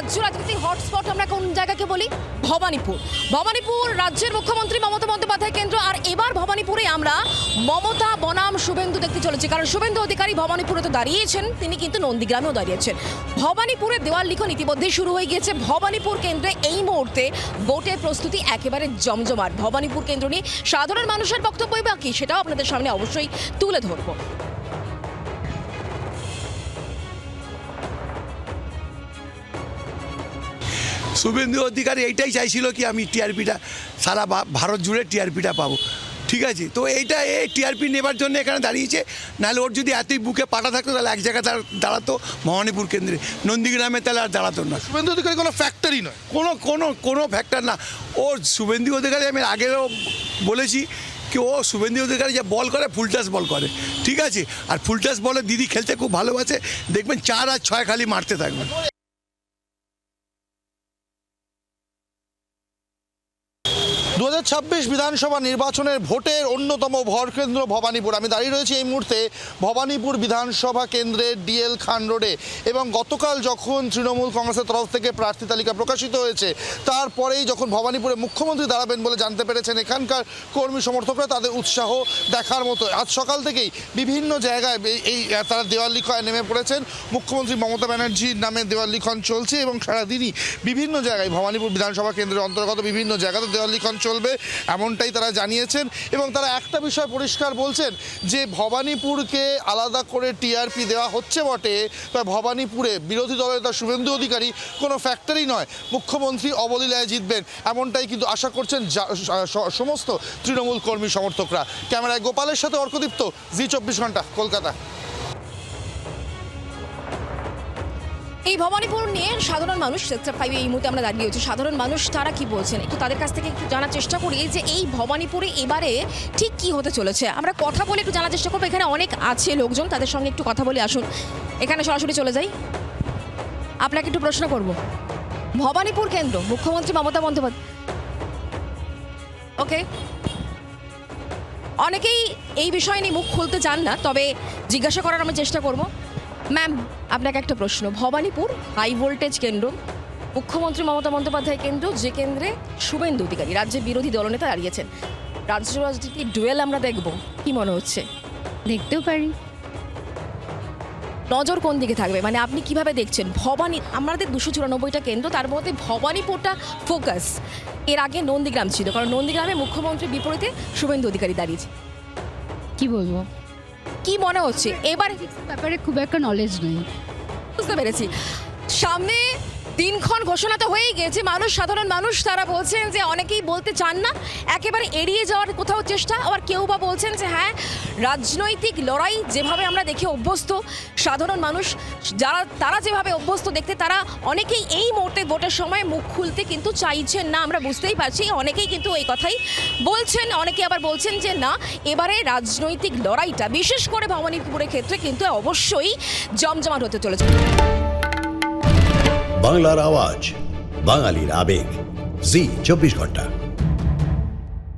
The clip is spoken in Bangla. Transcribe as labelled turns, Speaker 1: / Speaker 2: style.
Speaker 1: রাজ্য রাজনীতির হটস্পট আমরা কোন জায়গাকে বলি? ভবানীপুর। ভবানীপুর রাজ্যের মুখ্যমন্ত্রী মমতা বন্দ্যোপাধ্যায় কেন্দ্র, আর এবার ভবানীপুরে আমরা মমতা বনাম শুভেন্দু দেখতে চলেছি। কারণ শুভেন্দু অধিকারী ভবানীপুরে তো দাঁড়িয়েছেন, তিনি কিন্তু নন্দীগ্রামেও দাঁড়িয়েছেন। ভবানীপুরে দেওয়াল লিখন ইতিমধ্যেই শুরু হয়ে গিয়েছে। ভবানীপুর কেন্দ্রে এই মুহূর্তে ভোটের প্রস্তুতি একেবারে জমজমাট। ভবানীপুর কেন্দ্র নিয়ে সাধারণ মানুষের বক্তব্য বা কি, সেটাও আপনাদের সামনে অবশ্যই তুলে ধরবো।
Speaker 2: শুভেন্দু অধিকারী এইটাই চাইছিল কি আমি টিআরপিটা সারা ভারত জুড়ে টিআরপিটা পাবো, ঠিক আছে। তো এইটা এই টিআরপি নেবার জন্য এখানে দাঁড়িয়েছে। নাহলে ওর যদি এতই বুকে পাটা থাকতো তাহলে এক জায়গায় দাঁড়াতো ভবানীপুর কেন্দ্রে, নন্দীগ্রামে তাহলে আর দাঁড়াতো না।
Speaker 3: শুভেন্দু অধিকারী কোনো ফ্যাক্টরি নয়,
Speaker 2: কোনো ফ্যাক্টর না। ও শুভেন্দু অধিকারী আমি আগেও বলেছি কি ও শুভেন্দু অধিকারী যে বল করে ফুলটাস বল করে, ঠিক আছে। আর ফুলটাস বলে দিদি খেলতে খুব ভালোবাসে, দেখবেন 4 আর 6 খালি মারতে থাকবে।
Speaker 3: 2026 বিধানসভা নির্বাচনের ভোটের অন্যতম ভরকেন্দ্র ভবানীপুর। আমি দাঁড়িয়ে রয়েছি এই মুহূর্তে ভবানীপুর বিধানসভা কেন্দ্রের ডিএল খান রোডে। এবং গতকাল যখন তৃণমূল কংগ্রেসের তরফ থেকে প্রার্থী তালিকা প্রকাশিত হয়েছে, তারপরেই যখন ভবানীপুরে মুখ্যমন্ত্রী দাঁড়াবেন বলে জানতে পেরেছেন এখানকার কর্মী সমর্থকরা, তাদের উৎসাহ দেখার মতো। আজ সকাল থেকেই বিভিন্ন জায়গায় এই তারা দেওয়াল লিখনে নেমে পড়েছেন। মুখ্যমন্ত্রী মমতা ব্যানার্জির নামে দেওয়াল লিখন চলছে এবং সারাদিনই বিভিন্ন জায়গায় ভবানীপুর বিধানসভা কেন্দ্রের অন্তর্গত বিভিন্ন জায়গাতে দেওয়াল লিখন চলবে, এমনটাই তারা জানিয়েছেন। এবং তারা একটা বিষয় পরিষ্কার বলছেন যে ভবানীপুরকে আলাদা করে টিআরপি দেওয়া হচ্ছে বটে, বা ভবানীপুরে বিরোধী দলনেতা শুভেন্দু অধিকারী কোনো ফ্যাক্টরি নয়, মুখ্যমন্ত্রী অবলীলায় জিতবেন, এমনটাই কিন্তু আশা করছেন সমস্ত তৃণমূল কর্মী সমর্থকরা। ক্যামেরায় গোপালের সাথে অর্কদীপ্ত, জি24 ঘন্টা, কলকাতা।
Speaker 1: এই ভবানীপুর নিয়ে সাধারণ মানুষ, সেক্টর 5 এই মুহূর্তে আমরা দাঁড়িয়ে হয়েছি, সাধারণ মানুষ তারা কি বলছেন একটু তাদের কাছ থেকে একটু জানার চেষ্টা করি যে এই ভবানীপুরে এবারে ঠিক কি হতে চলেছে। আমরা কথা বলে একটু জানার চেষ্টা করবো। এখানে অনেক আছে লোকজন, তাদের সঙ্গে একটু কথা বলে আসুন। এখানে সরাসরি চলে যাই, আপনাকে একটু প্রশ্ন করব। ভবানীপুর কেন্দ্র, মুখ্যমন্ত্রী মমতা বন্দ্যোপাধ্যায়, ওকে, অনেকেই এই বিষয় নিয়ে মুখ খুলতে চান না, তবে জিজ্ঞাসা করার আমি চেষ্টা করব। ম্যাম, আপনাকে একটা প্রশ্ন। ভবানীপুর হাই ভোল্টেজ কেন্দ্র, মুখ্যমন্ত্রী মমতা বন্দ্যোপাধ্যায় কেন্দ্র, যে কেন্দ্রে শুভেন্দু অধিকারী রাজ্যের বিরোধী দলনেতা দাঁড়িয়েছেন, রাজ্য রাজনীতির ডুয়েল আমরা দেখব, কি মনে হচ্ছে?
Speaker 4: দেখতেও পারি।
Speaker 1: নজর কোন দিকে থাকবে, মানে আপনি কিভাবে দেখছেন? আমাদের 294টা কেন্দ্র, তার মধ্যে ভবানীপুরটা ফোকাস। এর আগে নন্দীগ্রাম ছিল, কারণ নন্দীগ্রামে মুখ্যমন্ত্রীর বিপরীতে শুভেন্দু অধিকারী দাঁড়িয়েছে।
Speaker 4: কি বলবো,
Speaker 1: কি মনে হচ্ছে এবার?
Speaker 4: ব্যাপারে খুব একটা নলেজ নেই।
Speaker 1: বুঝতে পেরেছি। সামনে দিনক্ষণ ঘোষণা তো হয়েই গেছে, সাধারণ মানুষ তারা বলছেন যে অনেকেই বলতে চান না, একেবারে এড়িয়ে যাওয়ার কোথাও চেষ্টা, আবার কেউ বা বলছেন যে হ্যাঁ, রাজনৈতিক লড়াই যেভাবে আমরা দেখে অভ্যস্ত, সাধারণ মানুষ তারা যেভাবে অভ্যস্ত দেখতে, তারা অনেকেই এই মুহূর্তে ভোটের সময় মুখ খুলতে কিন্তু চাইছেন না। আমরা বুঝতেই পারছি অনেকেই কিন্তু এই কথাই বলছেন। অনেকে আবার বলছেন যে না, এবারে রাজনৈতিক লড়াইটা বিশেষ করে ভবানীপুরের ক্ষেত্রে কিন্তু অবশ্যই জমজমাট হতে চলেছে।
Speaker 5: বাংলার আওয়াজ, বাঙালির আবেগ, জি24 ঘন্টা।